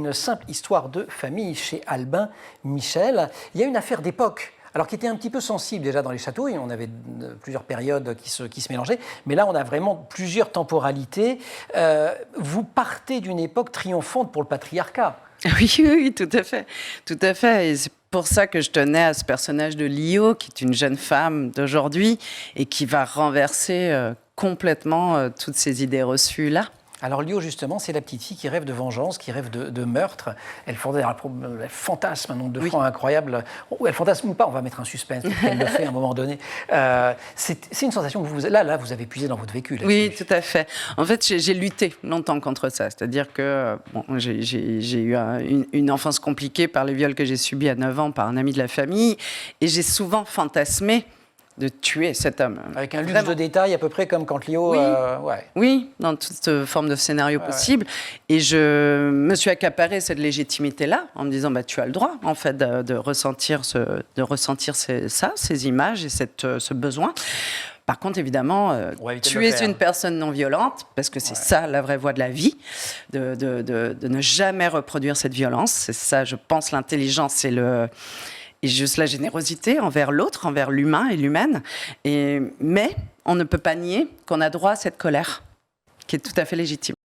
une simple histoire de famille chez Albin Michel. Il y a une affaire d'époque. Alors, qui était un petit peu sensible déjà dans les châteaux, et on avait plusieurs périodes qui se mélangeaient, mais là, on a vraiment plusieurs temporalités. Vous partez d'une époque triomphante pour le patriarcat. Oui, oui, tout à fait. Tout à fait. Et c'est pour ça que je tenais à ce personnage de Lio, qui est une jeune femme d'aujourd'hui et qui va renverser complètement toutes ces idées reçues-là. Alors Lio, justement, c'est la petite fille qui rêve de vengeance, qui rêve de meurtre. Elle fantasme un nombre de fois incroyable. Ou elle fantasme pas, on va mettre un suspense, elle le fait à un moment donné. C'est une sensation que vous avez puisée dans votre vécu. Oui, tout à fait. En fait, j'ai lutté longtemps contre ça. C'est-à-dire que j'ai eu une enfance compliquée par les viols que j'ai subis à 9 ans par un ami de la famille. Et j'ai souvent fantasmé de tuer cet homme. Avec un luxe de détails à peu près comme quand Lio... Oui, dans toute forme de scénario possible. Et je me suis accaparé cette légitimité-là en me disant tu as le droit en fait de ressentir ces images et ce besoin. Par contre, évidemment, tuer une personne non violente, parce que c'est ça la vraie voie de la vie, de ne jamais reproduire cette violence. C'est ça, je pense, l'intelligence et juste la générosité envers l'autre, envers l'humain et l'humaine. Mais on ne peut pas nier qu'on a droit à cette colère, qui est tout à fait légitime.